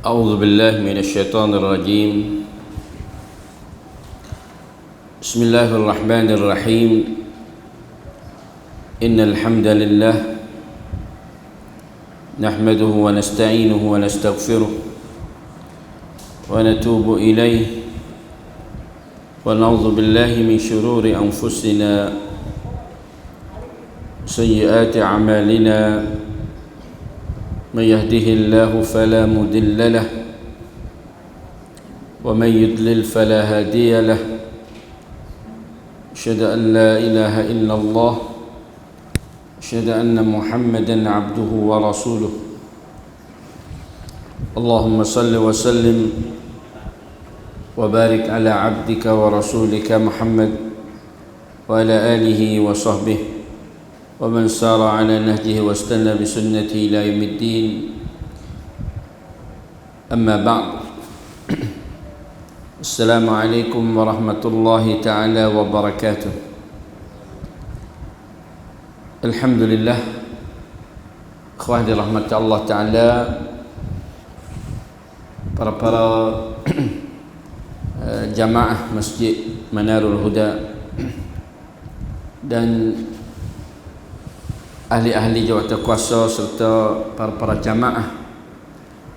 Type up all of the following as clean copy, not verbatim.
أعوذ بالله من الشيطان الرجيم. بسم الله الرحمن الرحيم. إن الحمد لله نحمده ونستعينه ونستغفره ونتوب إليه ونعوذ بالله من شرور أنفسنا سيئات أعمالنا. من يهده الله فلا مضل له ومن يضلل فلا هادي له. أشهد أن لا إله إلا الله. أشهد أن محمدا عبده ورسوله. اللهم صل وسلم وبارك على عبدك ورسولك محمد وعلى آله وصحبه ومن سار على نهجه واستنى بسنته إلى يوم الدين. أما بعد. السلام عليكم ورحمة الله تعالى وبركاته. الحمد لله. Ikhwah dirahmati Allah Ta'ala, para jamaah Masjid Manarul Huda dan ahli-ahli jawatankuasa serta para jamaah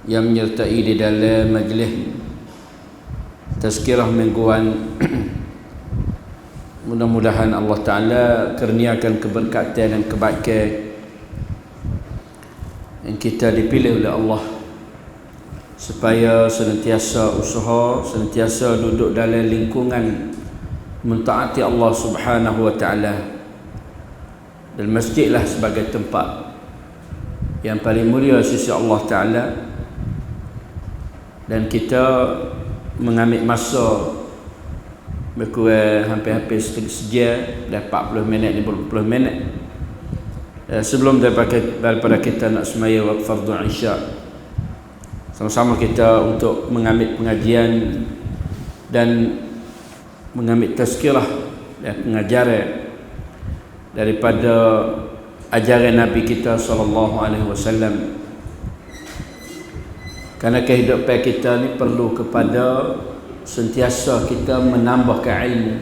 yang menyertai di dalam majlis tazkirah mingguan. Mudah-mudahan Allah Ta'ala kurniakan keberkatan dan kebaikan yang kita dipilih oleh Allah supaya senantiasa usaha, senantiasa duduk dalam lingkungan mentaati Allah Subhanahu wa Ta'ala. Dan masjidlah sebagai tempat yang paling mulia sisi Allah Ta'ala. Dan kita mengambil masa berkurang hampir-hampir sejam, dah 40 minit, 50 minit sebelum daripada kita nak semaya waktu fardu Isya. Sama-sama kita untuk mengambil pengajian dan mengambil tazkirah dan pengajaran daripada ajaran Nabi kita SAW. Kerana kehidupan kita ni perlu kepada sentiasa kita menambahkan ilmu.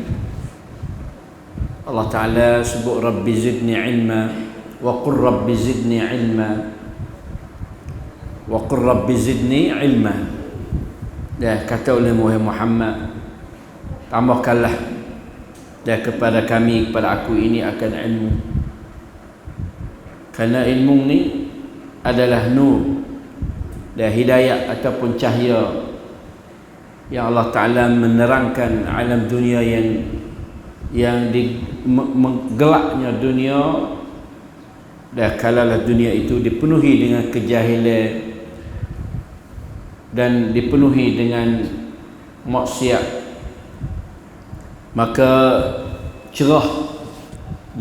Allah Ta'ala sebut Rabbi zidni ilma wa qur Rabbi zidni ilma wa qur Rabbi zidni ilma. Dah kata oleh Muhammad, tambahkanlah dan kepada kami, kepada aku ini akan ilmu. Kerana ilmu ni adalah nur dan hidayah ataupun cahaya yang Allah Ta'ala menerangkan alam dunia yang menggelapnya dunia. Dan kalalah dunia itu dipenuhi dengan kejahilan dan dipenuhi dengan maksiat, maka cerah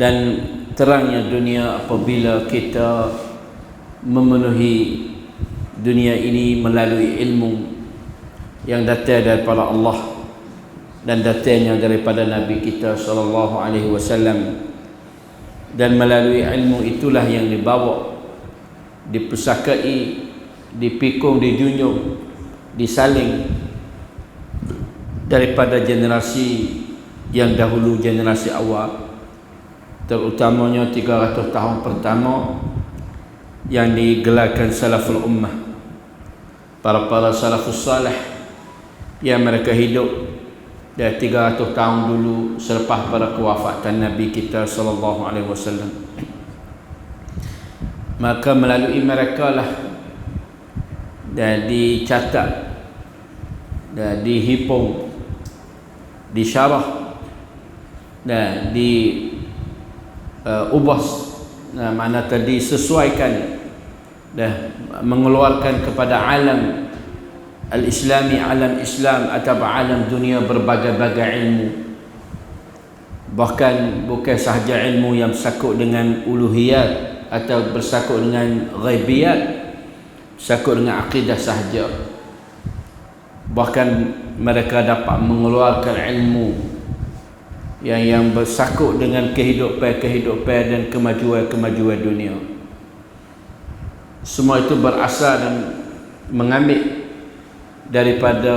dan terangnya dunia apabila kita memenuhi dunia ini melalui ilmu yang datang daripada Allah dan datangnya daripada Nabi kita SAW. Dan melalui ilmu itulah yang dibawa, dipusakai, dipikul, dijunjung, disaling daripada generasi yang dahulu, generasi awal, terutamanya 300 tahun pertama yang digelarkan salaful ummah, para salafus salih yang mereka hidup dah 300 tahun dulu selepas pada kewafatan Nabi kita SAW. Maka melalui mereka lah dah dicatat, dah dihimpun, disyarah dan diubah, mana tadi sesuaikan dan mengeluarkan kepada alam al-islami, alam Islam atau alam dunia berbagai-bagai ilmu. Bahkan bukan sahaja ilmu yang bersangkut dengan uluhiyat atau bersangkut dengan ghaibiyat, bersangkut dengan akidah sahaja. Bahkan mereka dapat mengeluarkan ilmu yang bersangkut dengan kehidupan dan kemajuan dunia. Semua itu berasal dan mengambil daripada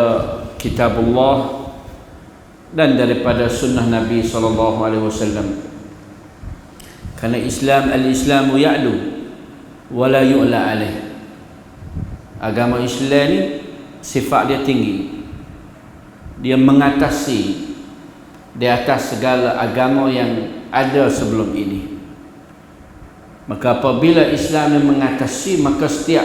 kitabullah dan daripada sunnah Nabi SAW. Karena al-Islamu ya'lu wa la yu'la alaih. Agama Islam ni sifat dia tinggi, dia mengatasi di atas segala agama yang ada sebelum ini. Maka apabila Islam mengatasi, maka setiap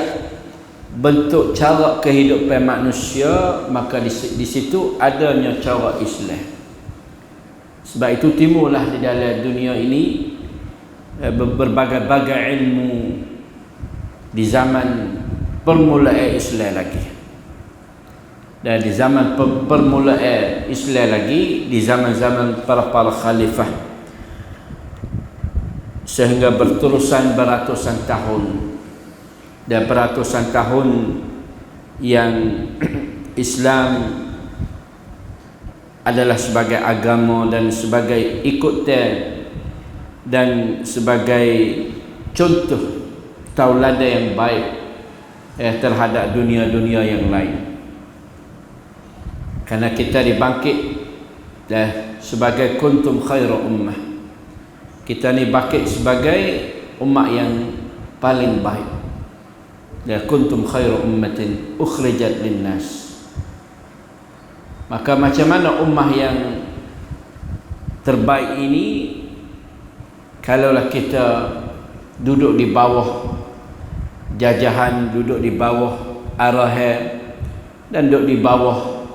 bentuk cara kehidupan manusia, maka di situ adanya cara Islam. Sebab itu timbullah di dalam dunia ini berbagai-bagai ilmu di zaman permulaan Islam lagi. Dan di zaman permulaan Islam lagi, di zaman-zaman para khalifah, sehingga berterusan beratusan tahun. Dan beratusan tahun yang Islam adalah sebagai agama dan sebagai ikutan dan sebagai contoh tauladan yang baik terhadap dunia-dunia yang lain. Karena kita dibangkit sebagai kuntum khairu ummah. Kita ni bangkit sebagai umat yang paling baik. Kuntum khairu ummatin ukhrijat linnas. Maka macam mana ummah yang terbaik ini kalaulah kita duduk di bawah jajahan, duduk di bawah arahan dan duduk di bawah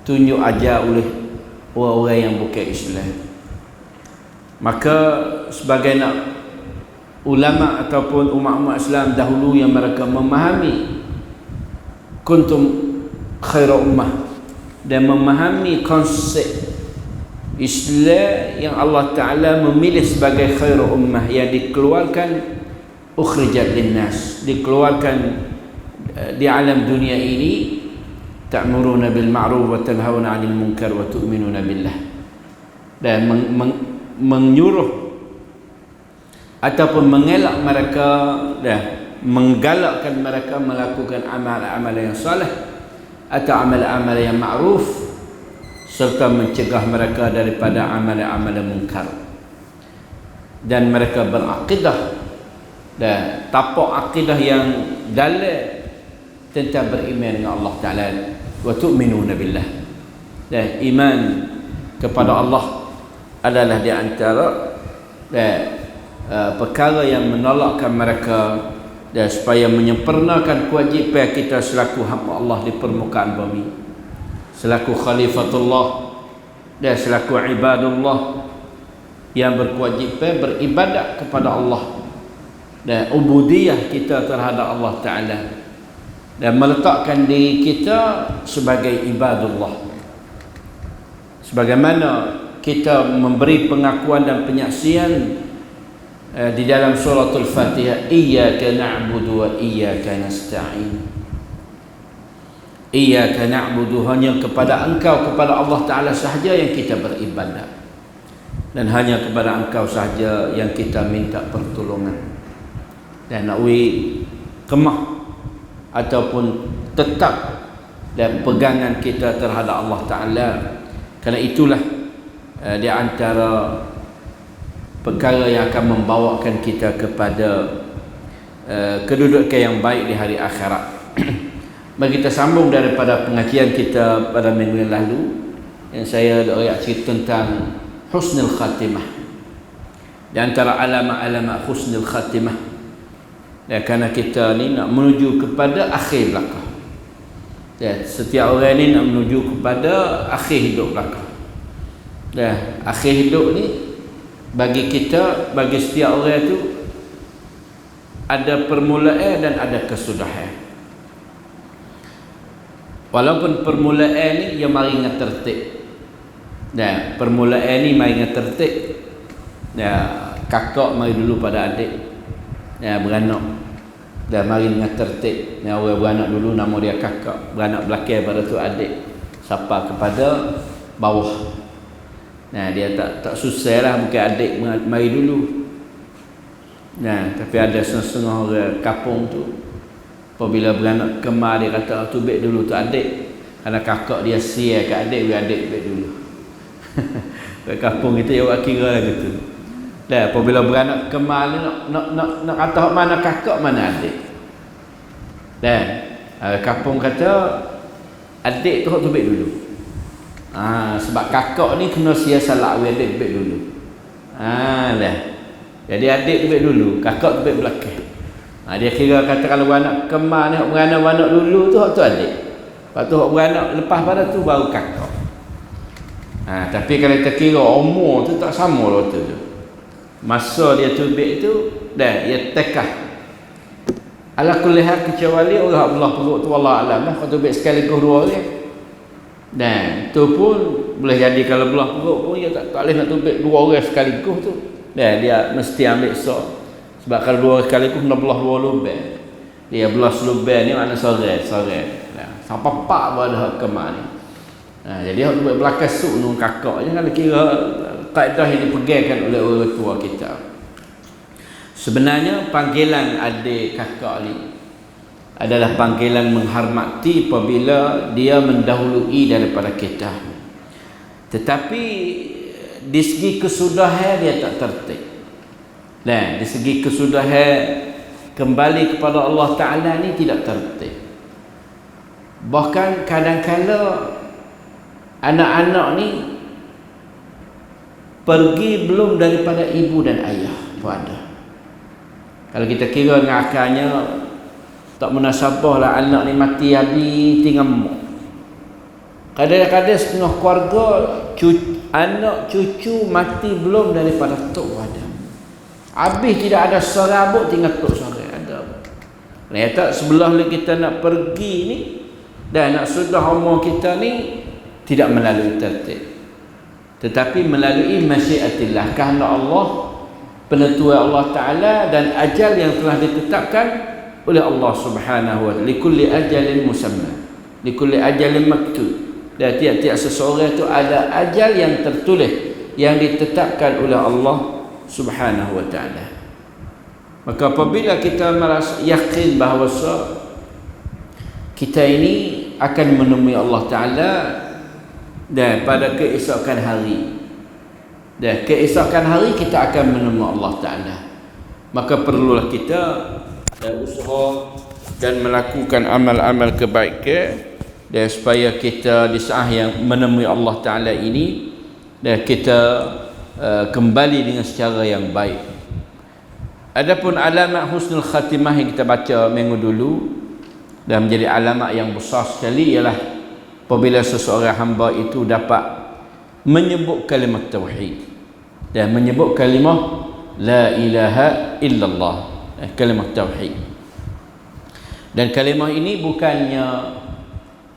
tunjuk ajar oleh orang-orang yang bukan Islam. Maka sebagai ulama ataupun umat-umat Islam dahulu yang mereka memahami kuntum khairu ummah dan memahami konsep Islam yang Allah Ta'ala memilih sebagai khairu ummah, yang dikeluarkan ukhrijat linnas, dikeluarkan di alam dunia ini, ta'muruna bil ma'ruf wa tanhauna 'anil munkar wa tu'minuna billah, dan menyuruh ataupun mengelak mereka dan menggalakkan mereka melakukan amal-amal yang saleh atau amal-amal yang ma'ruf, serta mencegah mereka daripada amal-amal munkar. Dan mereka berakidah dan tapak akidah yang dalam tentang beriman dengan Allah Ta'ala, wa tu'minuna billah, dan iman kepada Allah adalah di antara perkara yang menolakkan mereka dan supaya menyempurnakan kewajipan kita selaku hamba Allah di permukaan bumi, selaku khalifatullah dan selaku ibadullah yang berkewajipan beribadat kepada Allah, dan ubudiyah kita terhadap Allah Ta'ala, dan meletakkan diri kita sebagai ibadullah. Sebagaimana kita memberi pengakuan dan penyaksian di dalam suratul Fatihah, iyyaka na'budu wa iyyaka nasta'in. Iyyaka na'budu, hanya kepada Engkau, kepada Allah Ta'ala sahaja yang kita beribadat, dan hanya kepada Engkau sahaja yang kita minta pertolongan. Dan nakwi kemah ataupun tetap dan pegangan kita terhadap Allah Ta'ala. Kerana itulah di antara perkara yang akan membawakan kita kepada kedudukan yang baik di hari akhirat. Mari kita sambung daripada pengajian kita pada minggu yang lalu, yang saya nak cerita tentang husnul khatimah. Di antara alamat-alamat husnul khatimah, ya, kerana kita ni nak menuju kepada akhir belaka. Ya, setiap orang ni nak menuju kepada akhir hidup belaka. Ya, akhir hidup ni bagi kita, bagi setiap orang tu ada permulaan dan ada kesudahan. Walaupun permulaan ni yang mari dengan tertib. Dan permulaan ni mari dengan tertib. Ya, kakak mari dulu pada adik. Ya, beranak. Dan mari dengan tertib. Ya, orang beranak dulu nama dia kakak, beranak belakang pada tu adik. Sapa kepada bawah. Nah, dia tak susah lah, bukan adik mari dulu. Nah, tapi ada setengah orang kampung tu, apabila beranak kemar dia kata tu baik dulu tu adik. Karena kakak dia sia ke adik baik dulu. Kat kampung kita awak kira lah gitu. Dah apabila beranak kemal ni nak kata mana kakak mana adik. Dah kampung kata adik tu hak tu baik dulu. Sebab kakak ni kena sia salah adik baik dulu. Dah. Jadi adik tu baik dulu, kakak tu baik belakang. Dia kira kata kalau beranak kemal ni hak beranak dulu tu hak tu adik. Lepas tu hak beranak lepas pada tu baru kakak. Tapi kalau kita kira umur tu tak sama lah tu. Masa dia tubik tu dah ia tekah. Ala kulli hal kecuali orang belah perut tu wallah alam lah kalau tubik sekaligus dua orang. Dan tu pun boleh jadi kalau belah perut pun dia tak boleh nak tubik dua orang sekaligus tu. Dah dia mesti ambil sok. Sebab kalau dua orang sekaligus kena belah dua lubang. Dia belah selubang ni makna sore. Sampai pak pun ada kemal ni. Jadi hak buat belakang suk nung kakak je kalau kira kaedah yang dipegangkan oleh orang tua kita. Sebenarnya panggilan adik kakak ni adalah panggilan menghormati apabila dia mendahului daripada kita. Tetapi di segi kesudahan dia tak tertib. Di segi kesudahan kembali kepada Allah Ta'ala ni tidak tertib. Bahkan kadang-kadang anak-anak ni pergi belum daripada ibu dan ayah pun ada. Kalau kita kira dengan akalnya tak munasabah lah anak ni mati habis tinggal mak. Kadang-kadang setengah keluarga anak cucu mati belum daripada tok ada. Habis tidak ada serabut tinggal tok sore ada. Tak sebelah lagi kita nak pergi ni dan nak sudah umur kita ni tidak melalui tertib, tetapi melalui masyiatillah, kehendak Allah, penentuan Allah Ta'ala dan ajal yang telah ditetapkan oleh Allah Subhanahu wa ta'ala. Likulli ajalin musamma, likulli ajalin maktub. Dan tiap-tiap seseorang itu ada ajal yang tertulis yang ditetapkan oleh Allah Subhanahu wa ta'ala. Maka apabila kita merasa yakin bahawa kita ini akan menemui Allah Ta'ala dan pada keesokan hari, dan keesokan hari kita akan menemui Allah Ta'ala, maka perlulah kita usaha dan melakukan amal-amal kebaikan dan supaya kita di saat yang menemui Allah Ta'ala ini dan kita kembali dengan secara yang baik. Adapun alamat husnul khatimah yang kita baca minggu dulu dan menjadi alamat yang besar sekali ialah apabila seseorang hamba itu dapat menyebut kalimat tauhid dan menyebut kalimah la ilaha illallah, kalimah tauhid. Dan kalimah ini bukannya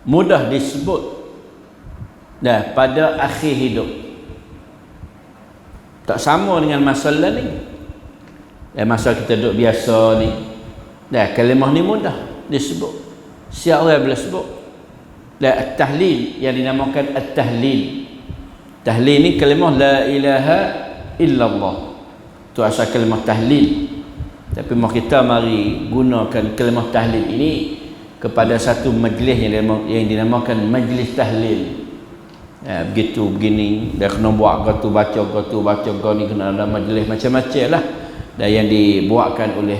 mudah disebut pada akhir hidup. Tak sama dengan masalah ni. Masa kita duduk biasa ni, kalimah ni mudah disebut. Siapa orang boleh sebut? At-tahlil yang dinamakan at-tahlil. Tahlil ni kalimah la ilaha illallah. Tu asal kalimah tahlil. Tapi kita mari gunakan kalimah tahlil ini kepada satu majlis yang dinamakan majlis tahlil. Begini dah kena buat kau baca kau ni kena ada majlis macam-macam lah. Dan yang dibuatkan oleh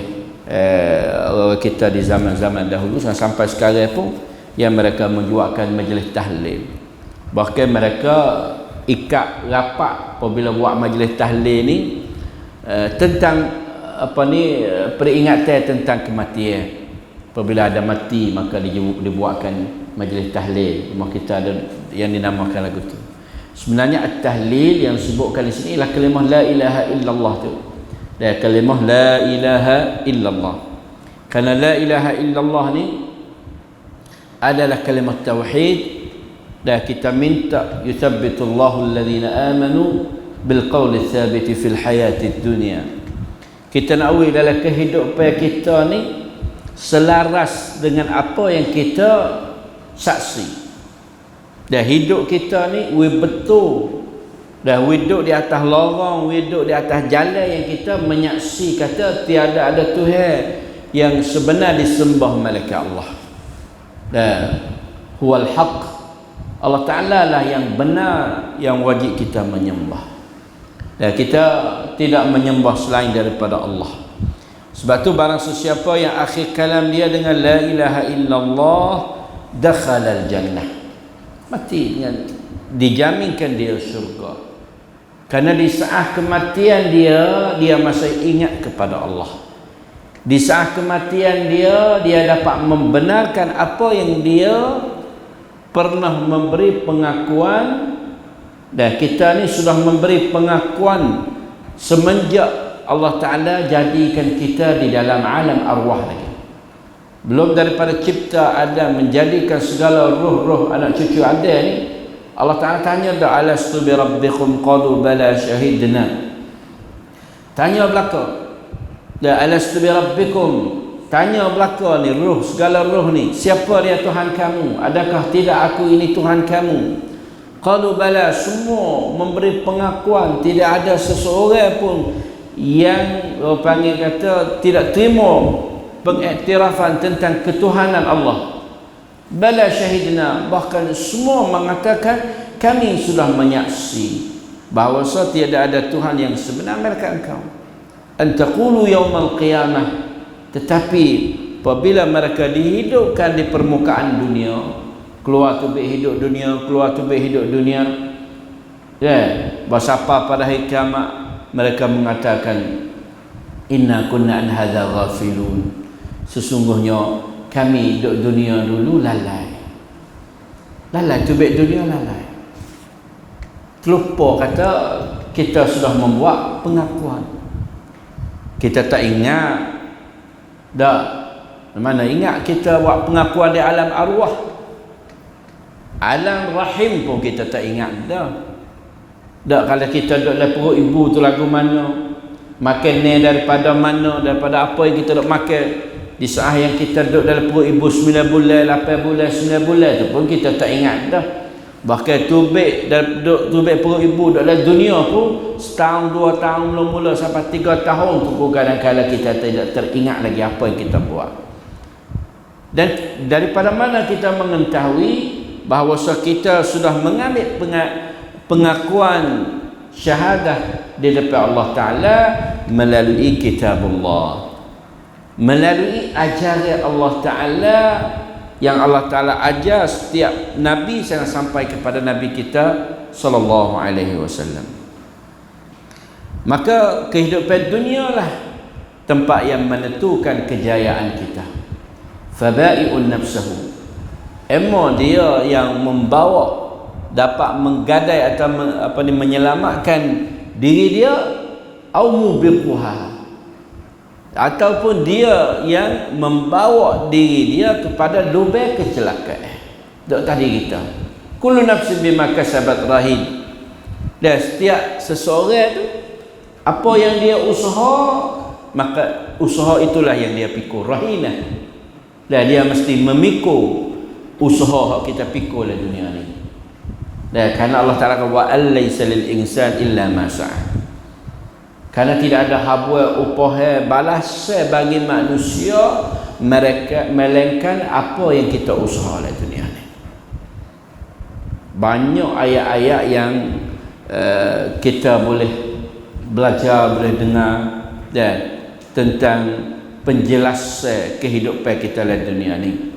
orang kita di zaman-zaman dahulu sampai sekarang pun yang mereka menjualkan majlis tahlil. Bahkan mereka ikat rapat apabila buat majlis tahlil ni tentang peringatan tentang kematian. Apabila ada mati maka dibuatkan majlis tahlil. Rumah kita ada yang dinamakan lagu tu. Sebenarnya at-tahlil yang disebutkan di sini ialah kalimah la ilaha illallah tu. Dan kalimah la ilaha illallah. Kerana la ilaha illallah ni adalah kalimat tauhid dan kita minta yuthabbitullahu alladhina amanu bilqawli thabiti fil hayati dunya. Kita nak awal dalam kehidupan kita ni selaras dengan apa yang kita saksi. Dan hidup kita ni betul. Dan hidup di atas lorong, hidup di atas jalan yang kita menyaksi kata tiada ada Tuhan yang sebenar disembah malaikat Allah. Dan huwal haq Allah Ta'ala lah yang benar, yang wajib kita menyembah. Dan kita tidak menyembah selain daripada Allah. Sebab tu barang sesiapa yang akhir kalam dia dengan la ilaha illallah dakhala al-jannah, mati dengan dijaminkan dia syurga. Kerana di saat kematian dia masih ingat kepada Allah. Di saat kematian dia dapat membenarkan apa yang dia pernah memberi pengakuan. Dan kita ni sudah memberi pengakuan semenjak Allah Ta'ala jadikan kita di dalam alam arwah lagi. Belum daripada cipta Adam, menjadikan segala ruh-ruh anak cucu Adam ni, Allah Ta'ala tanya dah, alastu bi rabbikum qalu bala syahidna. Tanya belaka. Dah, alastu bi rabbikum, tanya belaka ni ruh, segala ruh ni, siapa dia Tuhan kamu? Adakah tidak aku ini Tuhan kamu? Qalu bala, semua memberi pengakuan. Tidak ada seseorang pun yang panggil kata tidak terima pengiktirafan tentang ketuhanan Allah. Bala syahidna, bahkan semua mengatakan kami sudah menyaksi bahawa tiada ada Tuhan yang sebenar mereka engkau. Antaqulu yaumal qiyamah, tetapi apabila mereka dihidupkan di permukaan dunia, keluar tubik hidup dunia, keluar tubik hidup dunia, bersapa pada hari kiamat, mereka mengatakan inna kunna an hadza ghafilun, sesungguhnya kami hidup dunia dulu lalai tubik dunia, lalai terlupa kata kita sudah membuat pengakuan. Kita tak ingat dah, mana ingat kita buat pengakuan di alam arwah. Alam rahim pun kita tak ingat dah. Dak, kalau kita duduk dalam perut ibu tu lagu mana, makan ni daripada mana, daripada apa yang kita duk makan. Di saat yang kita duduk dalam perut ibu 9 bulan, 8 bulan, 9 bulan tu pun kita tak ingat dah. Bahkan tubik perut ibu duduk dalam dunia pun setahun 2 tahun mula-mula sampai 3 tahun tu pun kadang-kadang kita tidak teringat lagi apa yang kita buat. Dan daripada mana kita mengetahui bahawa kita sudah mengambil pengakuan syahadah di depan Allah Ta'ala melalui kitabullah, melalui ajaran Allah Ta'ala yang Allah Ta'ala ajar setiap Nabi sampai kepada Nabi kita sallallahu alaihi wasallam. Maka kehidupan dunia lah tempat yang menentukan kejayaan kita. Fabai'un nafsahu, emang dia yang membawa, dapat menggadai atau menyelamatkan diri dia, au mubiquha, ataupun dia yang membawa diri dia kepada lubang kecelakaan. Dok tadi kita kullu nafsin bima kasabat rahin. Dan setiap seseorang tu apa yang dia usaha, maka usaha itulah yang dia pikul, rahinah. Dan dia mesti memikul usaha kita pikul dalam dunia ni. Dan kerana Allah Ta'ala kata wa alaysa lil insan illa ma sa'a, kerana tidak ada habwa upah balas bagi manusia mereka melainkan apa yang kita usaha dalam dunia ni. Banyak ayat-ayat yang kita boleh belajar, boleh dengar dan tentang penjelasan kehidupan kita dalam dunia ni.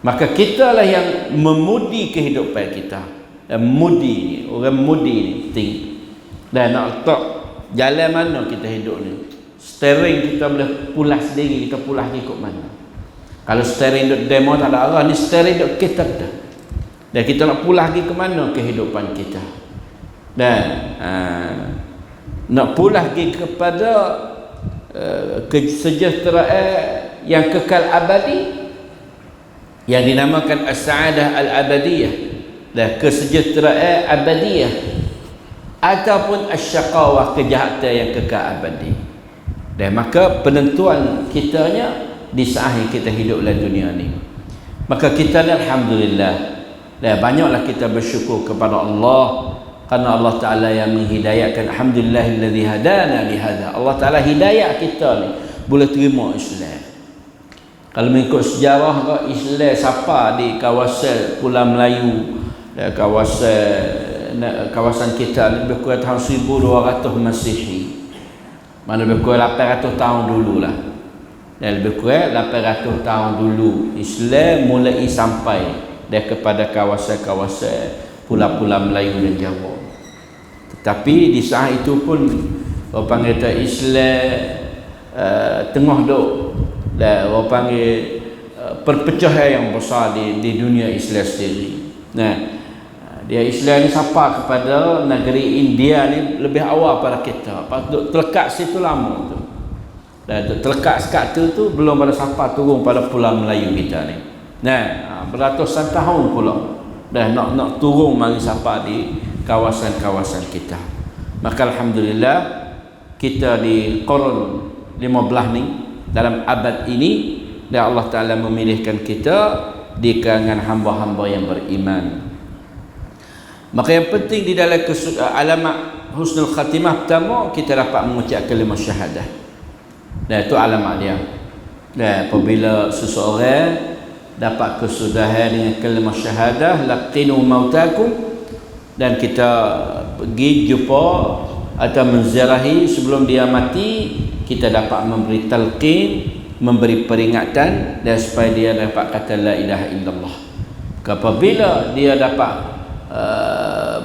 Maka kitalah yang memudi kehidupan kita. Dan mudi ni, orang mudi ni penting. Dan nak letak jalan mana kita hidup ni. Steering kita boleh pulas sendiri, kita pulas ikut mana. Kalau steering duk demo tak ada arah, ni steering duk kita dah. Dan kita nak pulas pergi ke mana kehidupan kita. Dan nak pulas pergi kepada kesejahteraan yang kekal abadi, yang dinamakan as-sa'adah al-abadiyah, dan kesejahteraan abadiyah, ataupun asyaqawah, kejahatan yang kekal abadi. Dan maka penentuan kitanya di saat yang kita hidup dalam dunia ni. Maka kita ni alhamdulillah, dan banyaklah kita bersyukur kepada Allah kerana Allah Ta'ala yang menghidayatkan. Alhamdulillahilladzi hadana li hadha. Allah Ta'ala hidayah kita ni boleh terima Islam. Kalau mengikut sejarah, Islam siapa di kawasan Pulau Melayu kawasan kita lebih kurang tahun 1200 Masihi, mana lebih kurang 800 tahun dulu lah. Dan lebih kurang 800 tahun dulu Islam mulai sampai kepada kawasan-kawasan pulau-pulau Melayu dan Jawa. Tetapi di saat itu pun orang kata Islam tengah duk dan orang panggil perpecahan yang besar di dunia Islam sendiri. Nah, dia Islam ni sapa kepada negeri India ni lebih awal pada kita. Terlekat situ lama tu. Dan terlekat sekat tu belum pada sapa turun pada pulau Melayu kita ni. Nah, beratusan tahun pula dah nak turun mari sapa di kawasan-kawasan kita. Maka alhamdulillah kita di Qarn 15 ni, dalam abad ini, dan Allah Ta'ala memilihkan kita di kalangan hamba-hamba yang beriman. Maka yang penting di dalam alamat husnul khatimah, pertama kita dapat mengucap kalimah syahadah. Dan itu alamat dia. Dan apabila seseorang dapat kesudahan dengan kalimah syahadah, laqinu mautakum, dan kita pergi jumpa atau menziarahi sebelum dia mati, kita dapat memberi talqin, memberi peringatan, dan supaya dia dapat kata la ilaha illallah. Apabila dia dapat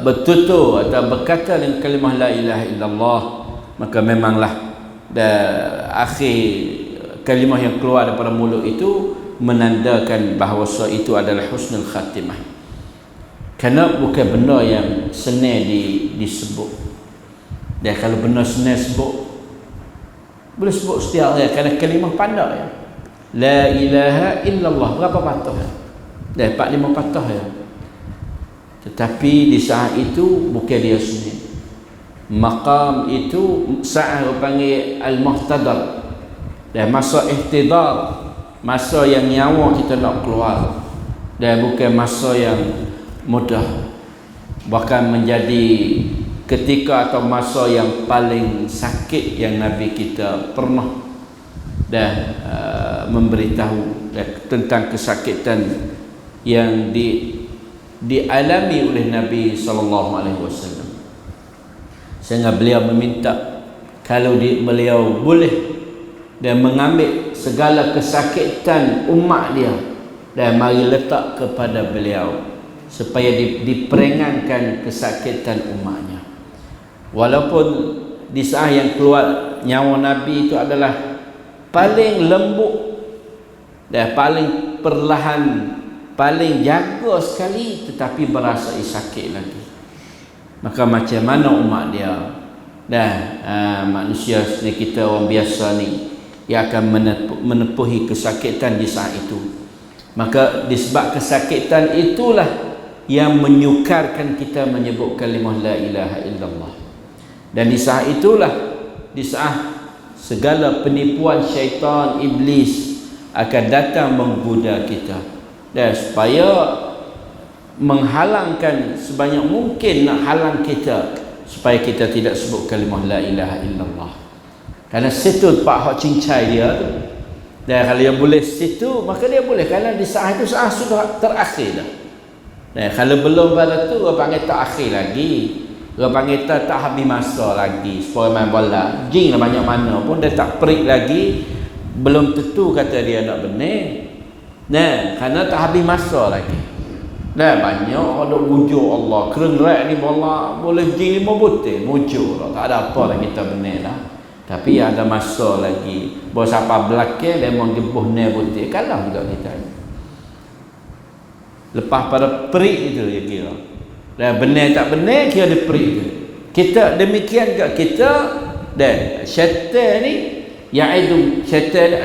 bertutur atau berkata dengan kalimah la ilaha illallah, maka memanglah akhir kalimah yang keluar daripada mulut itu menandakan bahawa itu adalah husnul khatimah. Kerana bukan benda yang senang disebut. Dan kalau benda senang sebut, boleh sebut setiap hari, kerana kalimah pandai ya. La ilaha illallah berapa patah? Dah 4-5 patah ya. Tetapi di saat itu bukan dia sendiri. Maqam itu saat panggil al-muhtadar. Dan masa ihtidar, masa yang nyawa kita nak keluar. Dan bukan masa yang mudah. Bahkan menjadi ketika atau masa yang paling sakit yang Nabi kita pernah dan memberitahu tentang kesakitan yang dialami oleh Nabi SAW. Sehingga beliau meminta kalau beliau boleh dan mengambil segala kesakitan umat dia dan mari letak kepada beliau supaya diperingankan kesakitan umatnya. Walaupun di saat yang keluar nyawa Nabi itu adalah paling lembut dan paling perlahan, paling jaga sekali, tetapi berasa sakit lagi. Maka macam mana umat dia dan manusia seperti kita orang biasa ni yang akan menepuhi kesakitan di saat itu. Maka disebab kesakitan itulah yang menyukarkan kita menyebut kalimah la ilaha illallah. Dan di saat itulah, di saat segala penipuan syaitan iblis akan datang menggoda kita, dan supaya menghalangkan sebanyak mungkin, nak halang kita supaya kita tidak sebut kalimah la ilaha illallah. Kerana situ pak hak cincai dia tu. Dan kalau dia boleh situ, maka dia boleh, kerana di saat itu saat sudah terakhir dah. Dan kalau belum pada tu, orang panggil tak akhir lagi. Orang panggil tak habis masa lagi. Supaya main bola, jing lah banyak mana pun dia tak perik lagi, belum tentu kata dia nak benar. Nah, kerana tak habis masa lagi. Nah, banyak ada wujud Allah. Keren ni bola boleh jing 5 butir, wujud lah. Tak ada apa lah kita benar lah. Tapi ada masa lagi. Bahawa siapa belakang dia menggebuh ni butir, kalah juga kita. Lepas pada perik itu dia kira. Dan benar tak benar kira dia perik itu. Kita demikian juga kita, dan syaitan ni syaitan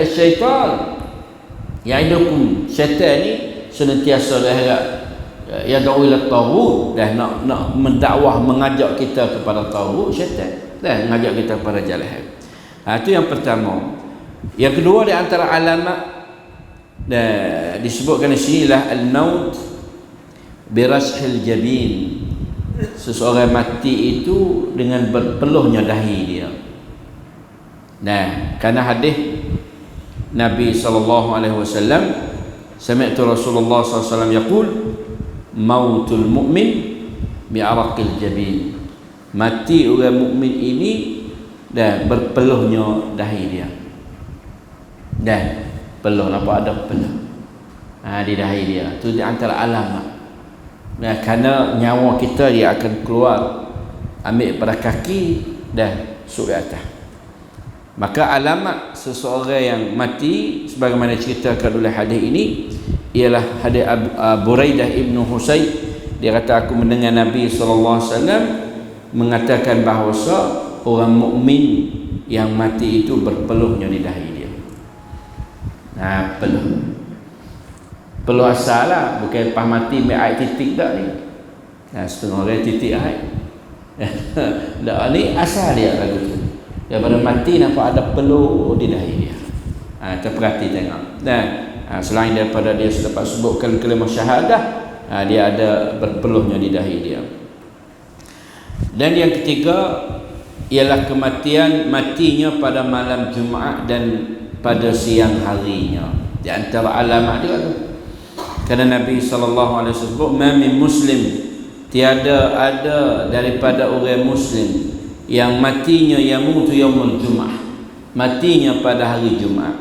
ya'idukum, syaitan ni senantiasa dah yad'u ila taghut, dan nak mendakwah, mengajak kita kepada taghut, syaitan, dan mengajak kita kepada jalan. Itu yang pertama. Yang kedua di antara alamat dan disebutkan di sini lah al-maut birashil jabin. Seseorang mati itu dengan berpeluhnya dahi dia. Nah, kerana hadis Nabi sallallahu alaihi wasallam, sami'tu Rasulullah sallallahu alaihi wasallam yaqul mautul mu'min bi'araqil jabin. Mati orang mukmin ini dan berpeluhnya dahi dia. Dan peluh, nampak ada peluh di dahi dia. Itu di antara alamat. Kerana nyawa kita dia akan keluar, ambil pada kaki dan suri atas. Maka alamat seseorang yang mati sebagaimana ceritakan oleh hadis ini ialah hadis Buraidah ibnu Husayn. Dia kata, aku mendengar Nabi SAW mengatakan bahawa orang mukmin yang mati itu berpeluhnya di dahi dia. Peluh asal lah, bukan lepas mati ambil air titik tak ni. Setengah orang titik air. Tak, ni asal dia lagu tu. Daripada mati nampak ada peluh di dahi dia. Terperhati tengok. Dan selain daripada dia dapat sebutkan kalimah syahadah, dia ada berpeluhnya di dahi dia. Dan yang ketiga ialah kematian, matinya pada malam Jumaat dan pada siang harinya. Di antara alamat dia tu. Kerana Nabi SAW sebut, "Ma min muslim", tiada ada daripada orang muslim yang matinya yamutu yaumul Jumaah, matinya pada hari Jumaat,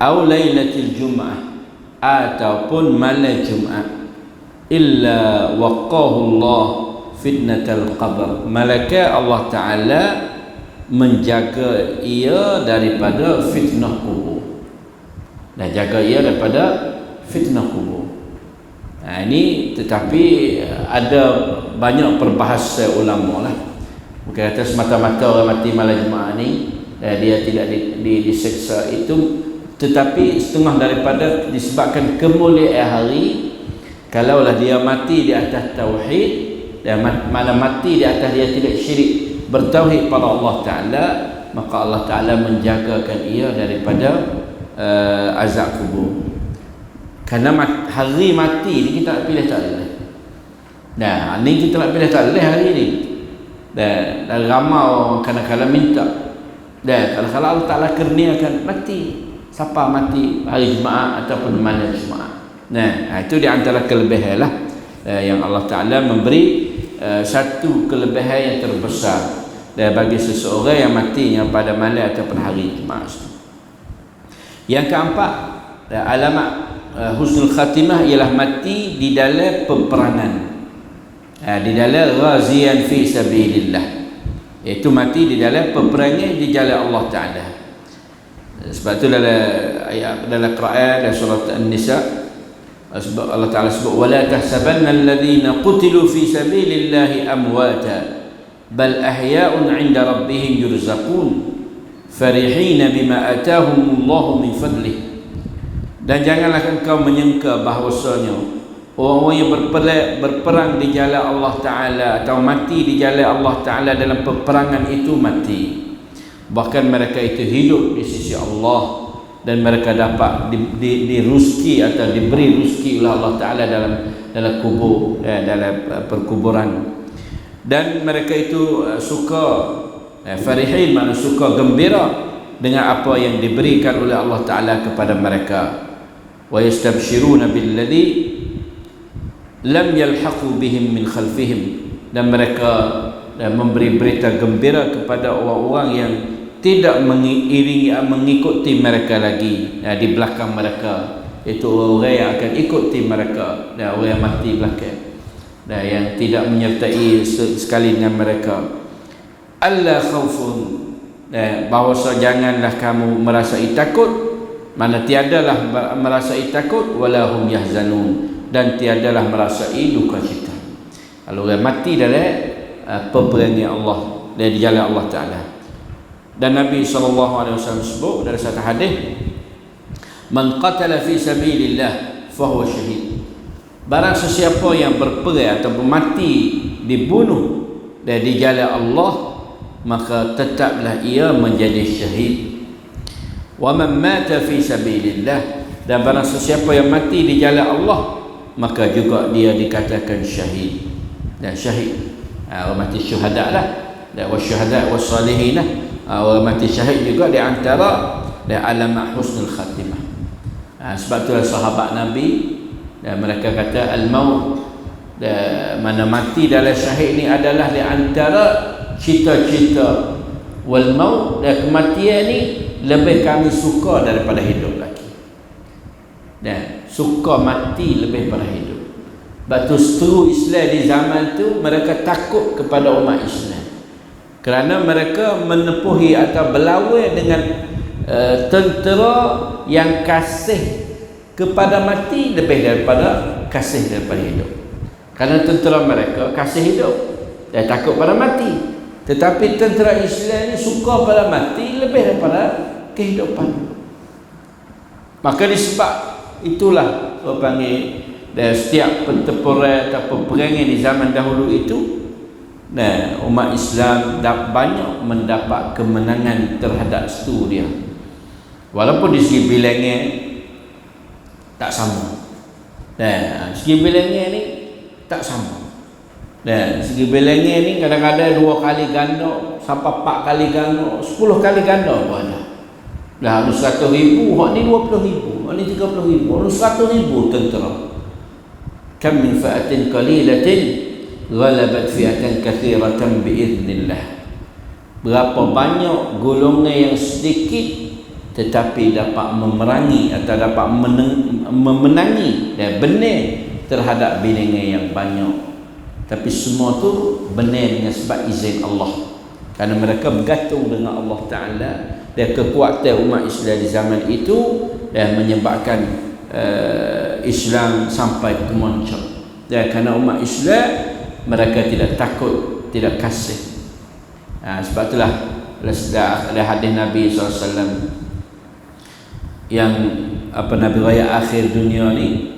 au lailatul Jumaah, ataupun malam Jumaat, illa waqahu Allah fitnatal qabr, malaikat Allah Ta'ala menjaga ia daripada fitnah kubur, dan jaga ia daripada fitnah kubur. Ini tetapi ada banyak perbahasan ulama lah. Bukan kata semata-mata orang mati malam Jumaat ni dia tidak diseksa itu, tetapi setengah daripada disebabkan kemuliaan hari. Kalaulah dia mati di atas tauhid, dan mana mati di atas dia tidak syirik, bertauhid pada Allah Ta'ala, maka Allah Ta'ala menjagakan ia daripada azab kubur. Kerana hari mati ni kita nak pilih tak boleh. Nah, ni kita nak pilih tak boleh hari ni. Dan ramai orang kadang-kadang minta. Dan kadang-kadang Allah Ta'ala kurniakan mati. Siapa mati hari Jumaat ataupun malam Jumaat. Nah, itu di antara kelebihan lah yang Allah Ta'ala memberi satu kelebihan yang terbesar bagi seseorang yang matinya pada malam ataupun hari Jumaat. Yang keempat, alamat husnul khatimah ialah mati di dalam peperangan, di dalam ghazian fi sabilillah, iaitu mati di dalam peperangan di jalan Allah Ta'ala. Sebab itu dalam Quran, dalam surat An-Nisa, Allah Ta'ala sebut, wala tahsabanna alladhina qutilu fi sabilillahi amwata bal ahya'un 'inda rabbihim yurzaqun farihina bima atahumullahu min fadlih. Dan janganlah engkau menyangka bahawasanya orang-orang yang berperang di jalan Allah Ta'ala atau mati di jalan Allah Ta'ala dalam peperangan itu mati, bahkan mereka itu hidup di sisi Allah dan mereka dapat diruzki atau diberi rezeki oleh Allah Ta'ala dalam kubur, dalam perkuburan. Dan mereka itu suka farihin, makna suka gembira dengan apa yang diberikan oleh Allah Ta'ala kepada mereka. Wa yastabshiruna billadhi lam yalhaqu bihim min khalfihim, dan mereka memberi berita gembira kepada orang-orang yang tidak mengikuti mereka lagi di belakang mereka, itu orang yang akan ikuti mereka, orang yang mati belakang, yang tidak menyertai sekali dengan mereka. Alla khaufun, bahawasa janganlah kamu merasai takut, mana tiadalah merasai takut, wala hum yahzanun, dan tiadalah merasai duka cita. Kalau orang mati dalam peperangan Allah dan di jalan Allah Ta'ala. Dan Nabi SAW sebut dalam satu hadis, man qatala fi sabilillah fahuwa syahid, barang sesiapa yang berperang atau mati dibunuh dan di jalan Allah, maka tetaplah ia menjadi syahid. Wa man mata fi sabilillah, dan barang sesiapa yang mati di jalan Allah, maka juga dia dikatakan syahid. Dan syahid orang mati syuhada lah, dan wasyuhada wassalihin lah, orang mati syahid juga di antara alamat husnul khatimah. Sebab itulah sahabat Nabi, dan mereka kata al-maut Mana mati dalam syahid ni adalah di antara cita-cita wal maut, dan kematian ni lebih kami suka daripada hidup lagi. Dan suka mati lebih daripada hidup. Batu seteru Islam di zaman tu, mereka takut kepada umat Islam kerana mereka menepuhi atau berlawan dengan tentera yang kasih kepada mati lebih daripada kasih daripada hidup. Kerana tentera mereka kasih hidup dan takut pada mati, tetapi tentera Islam ni suka pada mati lebih daripada kehidupan. Maka disebab itulah orang panggil, dan setiap pertempuran atau peperangan di zaman dahulu itu, dan umat Islam banyak mendapat kemenangan terhadap setu dia. Walaupun di segi bilangan tak sama. Dan segi bilangan ni tak sama. Dan segi bilangan ni kadang-kadang 2 kali ganda, sampai 4 kali ganda, 10 kali ganda pun ada. Dah 100,000, hak ni 20,000, hak ni 30,000, hak ni 100,000 tentera. Kam min fa'atin qalilatin ghalabat fi'atan katsiratan biiznillah. Berapa banyak golongan yang sedikit tetapi dapat memerangi atau dapat memenangi dan benar terhadap bilangan yang banyak. Tapi semua tu benar dengan sebab izin Allah, kerana mereka bergantung dengan Allah Ta'ala. Dan kekuatan umat Islam di zaman itu dan menyebabkan Islam sampai ke muncul. Dan kerana umat Islam, mereka tidak takut, tidak kasih. Sebab itulah ada hadis Nabi SAW yang Nabi raya akhir dunia ni,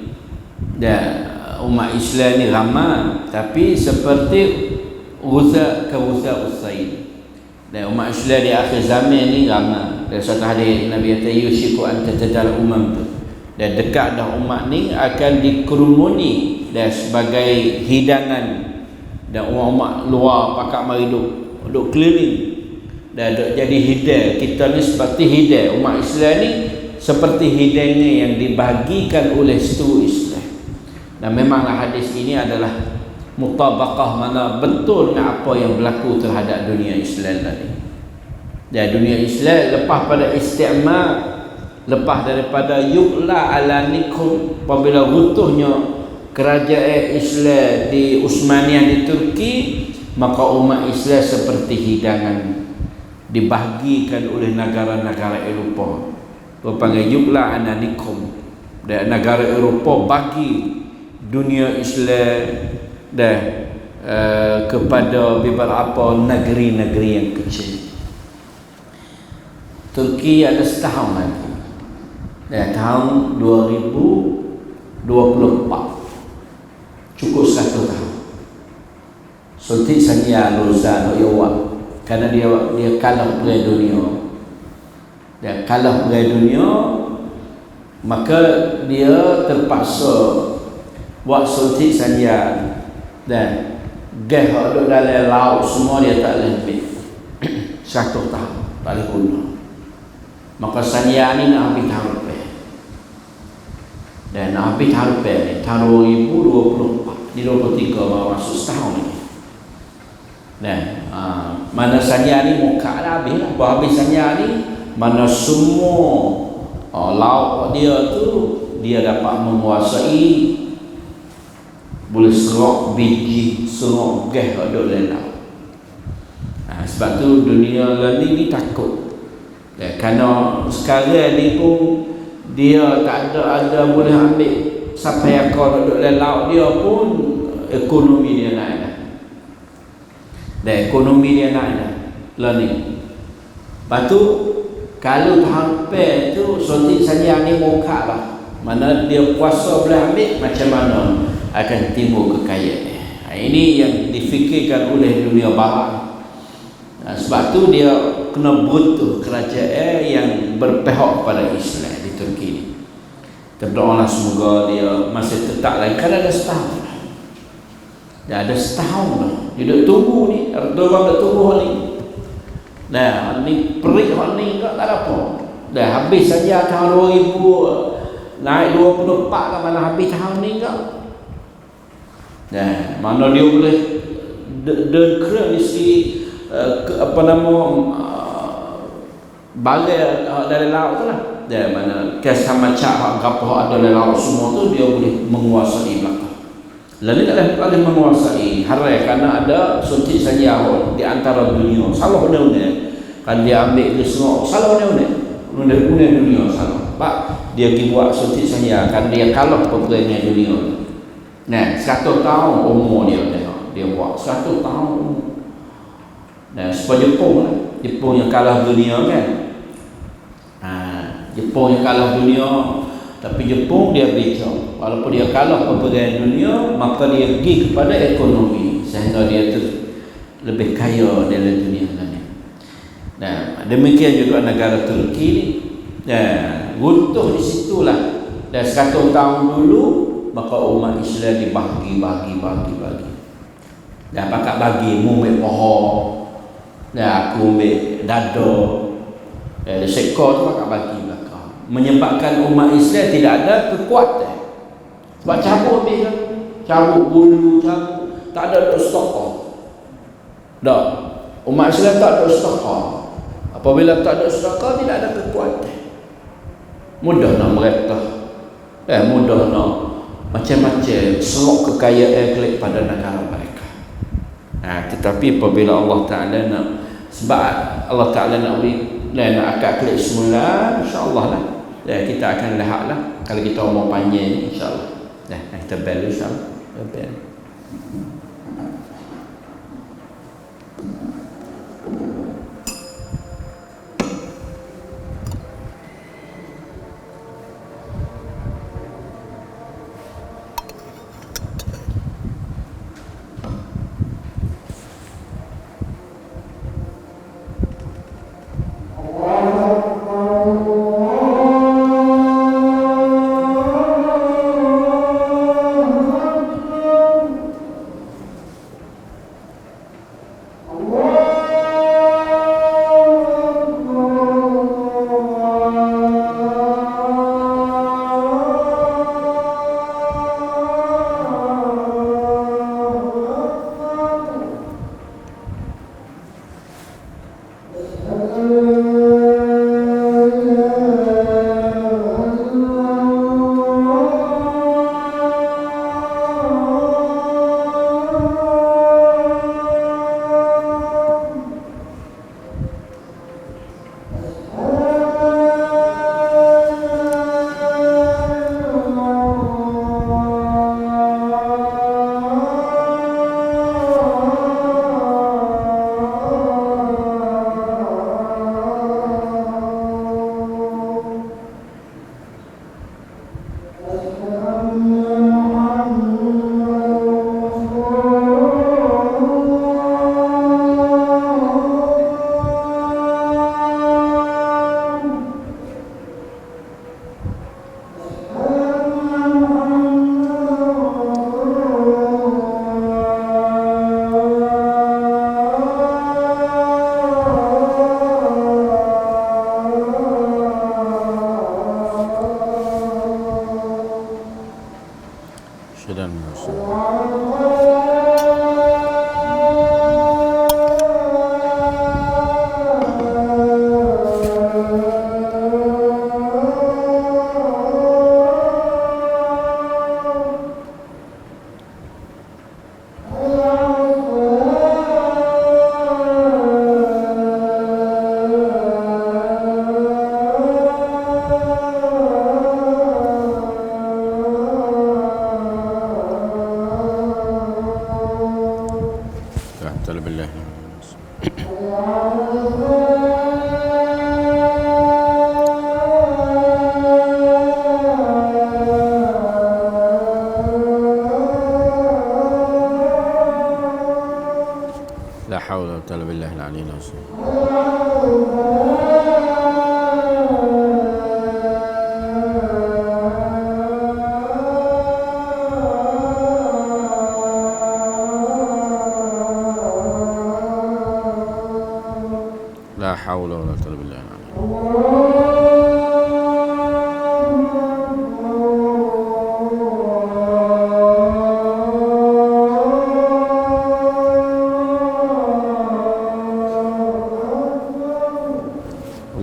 dan umat Islam ni ramai tapi seperti Ghuza Usaid. Dan umat Islam di akhir zaman ni ramai. Dan satu hadis Nabi kata yushiku an tatadal umam tu, dan dekat dah umat ni akan dikerumuni dan sebagai hidangan, dan umat luar pakak mari duk keliling dan duk jadi hidang. Kita ni seperti hidang, umat Islam ni seperti hidangnya yang dibagikan oleh seluruh Islam. Dan memanglah hadis ini adalah mutabaqah, mana betul dengan apa yang berlaku terhadap dunia Islam tadi. Dan dunia Islam lepas pada istikmal, lepas daripada yu'la ala nikum, apabila runtuhnya kerajaan Islam di Utsmaniyah di Turki, maka umat Islam seperti hidangan dibahagikan oleh negara-negara Eropah. Berpanggil yu'la ala nikum, dan negara Eropah bagi dunia Islam dan kepada beberapa negeri-negeri yang kecil. Turki ada setahun lagi, dan tahun 2024 cukup 1 tahun. Sultan Sanya Luzan Yawa, kerana dia kalah perang dunia. Dan kalah perang dunia, maka dia terpaksa buat Sultan Sanya, dan gas ada dalam laut semua dia tak boleh ambil. 1 tahun tak boleh guna. Maka Sanya ni nak habis tahun lepas, dan nak habis tahun lepas ni tahun 2024 di 23 baru masuk setahun lagi. Dan mana Sanya ni muka dah habis lah. Baru habis Sanya ni, mana semua laut dia tu dia dapat menguasai, boleh serok biji, serok gas ada dalam laut. Sebab tu dunia ni takut. Kerana sekarang ni pun dia tak ada boleh ambil sampai yang kau duduk dalam laut, dia pun ekonomi dia naik dah. Dan ekonomi dia naik dah lah ni. Lepas tu kalau tahun lepas tu Sultan Sanya ni muka lah, mana dia kuasa boleh ambil, macam mana akan timbul kekayaan. Ini yang difikirkan oleh dunia barat. Sebab tu dia kena butuh kerajaan yang berpihak pada Islam di Turki ni. Kita berdoalah semoga dia masih tetap lagi, kan ada setahun dah. Dah ada setahun dah. Dia duduk tunggu ni, ada orang duduk tunggu ni. Nah, ni perik hak ni tak ada apa. Dah habis saja tahun 2000, naik 24 ke mana habis tahun ni enggak. Mana dia boleh kira isi barang dari laut tu lah. Mana kes sama cak apa ada dalam laut semua tu dia boleh menguasai belakang. Lalu tak boleh menguasai harai karena ada suntik saja di antara dunia. Salah benda-benda kan dia ambil ke semua. Salah benda-benda dunia salah. Pak dia pergi buat suntik saja kan dia kalah peperangan dunia. 100 tahun umur dia tengok. Dia buat 100 tahun. Supaya Jepun yang kalah dunia kan. Jepun yang kalah dunia, tapi Jepun dia beritahu walaupun dia kalah peperangan dunia, maka dia pergi kepada ekonomi sehingga dia lebih kaya dalam dunia lain. Demikian juga negara Turki ni. Runtuh di situlah. Dan 100 tahun dulu maka umat Islam dibagi. Pakat bagi mu ambil pohon, aku ambil dada, sekor tu pakat bagi belakang. Menyebabkan umat Islam tidak ada kekuatan. Sebab cabut bulu, tak ada stok. Dah, umat Islam tak ada stok. Apabila tak ada stok, tidak ada kekuatan. Mudah nak merintah. Mudah nak macam-macam selok kekayaan klik pada negara mereka. Tetapi apabila Allah Ta'ala nak, sebab Allah Ta'ala nak akad klik semula, insyaAllah lah kita akan lihat lah kalau kita umur panjang ni, insyaAllah kita bel insyaAllah.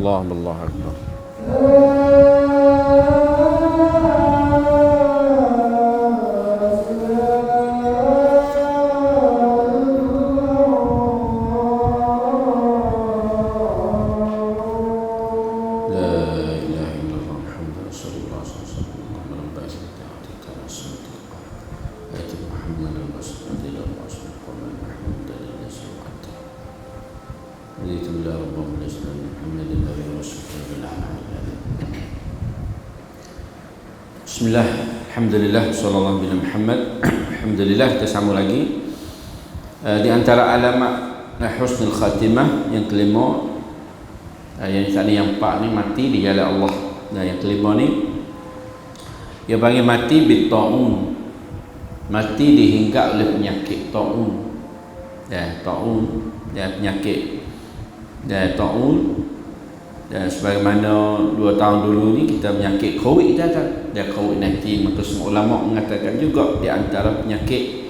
Allah Allahu Akbar. Bismillah, alhamdulillah, sallallahu alaihi Muhammad. Alhamdulillah, kita sambung lagi. Di antara alamat husnul khatimah yang kelima, yang tadi yang empat ni mati di jalan Allah. Dan yang kelima ni dia panggil mati bit-ta'un. Mati dihinggap oleh penyakit ta'un. Ta'un, penyakit ta'un. Dan sebagaimana 2 tahun dulu ni kita penyakit COVID datang, dia COVID-19, maka semua ulama mengatakan juga di antara penyakit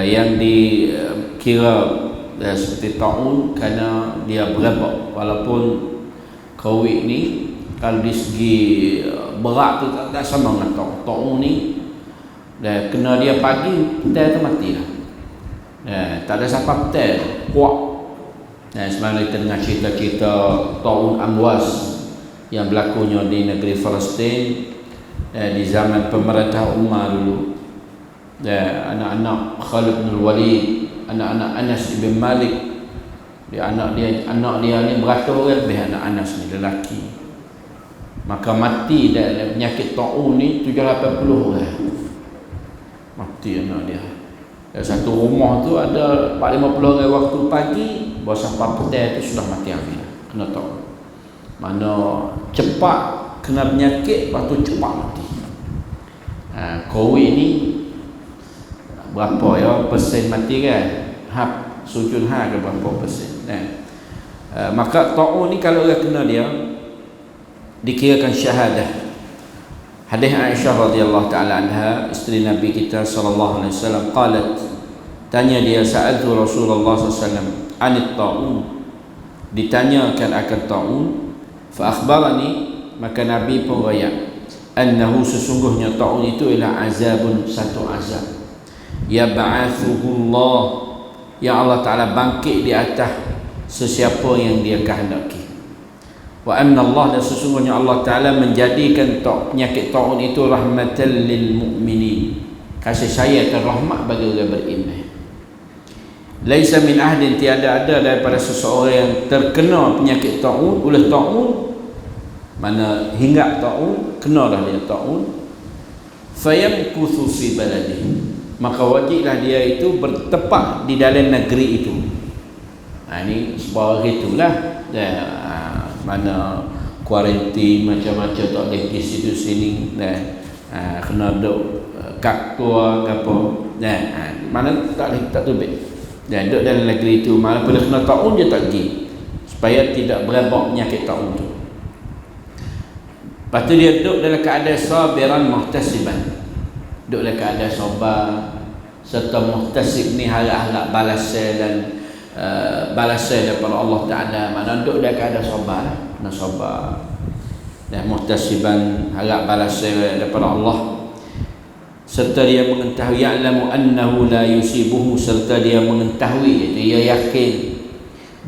yang dikira seperti taun kerana dia berebak. Walaupun COVID ni kalau di segi berat tu tak sama dengan taun. Taun ni kena dia pagi, petang tu mati lah. Tak ada siapa petang kuat. Sebenarnya kita dengar cerita-cerita Ta'un Amwas yang berlakunya di negeri Palestin di zaman pemerintah Umar dulu. Anak-anak Khalid bin Walid, anak-anak Anas bin Malik, anak dia ni beratus lebih anak Anas ni lelaki. Maka mati dari penyakit Ta'un ni 780 orang. Mati anak dia. Satu rumah tu ada 450 orang waktu pagi, baru sampai petang tu sudah mati habis. Kena tahu mana cepat kena penyakit, lepas tu cepat mati. COVID ni berapa ya persen mati kan? Sujud ke berapa persen. Maka ta'un ni kalau orang kena dia dikirakan syahadah. Hadis Aisyah radhiyallahu taala anha, isteri Nabi kita sallallahu alaihi wasallam, qalat, tanya dia, sa'altu Rasulullah sallallahu alaihi wasallam anit ta'un, ditanyakan akan ta'un, fa akhbarani, maka Nabi pun riwayat, annahu, sesungguhnya ta'un itu ialah azabun, satu azab, yab'athuhu Allah, yang Allah taala bangkit di atas sesiapa yang dia kehendaki. Wa anna Allah, dan sesungguhnya Allah Ta'ala menjadikan penyakit ta'un itu rahmatan lil mu'minin, kasih sayang dan rahmat bagi orang beriman. Laisa min ahdin, tiada ada daripada seseorang yang terkena penyakit ta'un, oleh ta'un, mana hingga ta'un, kenalah dia ta'un, fayamkuthu fi baladihi, maka wajiblah dia itu bertepat di dalam negeri itu. Ini sebab itulah mana kuarantin macam-macam, tak boleh pergi situ sini, kena duduk kaktua ke apa, mana tak tubik, duduk dalam negeri itu. Mana boleh kena ta'un dia tak pergi, supaya tidak berebak penyakit ta'un tu. Lepas tu dia duduk dalam keadaan sabiran muhtasiban, duduk dalam keadaan sabar serta muhtasib ni harap-harap balasan dan balasan daripada Allah Ta'ala. Mana duduk dalam keadaan sabar, nak sabar dan muhtasiban, harap balasan daripada Allah, serta dia mengetahui, ya'lamu annahu la yusibuhu, serta dia mengetahui, dia yakin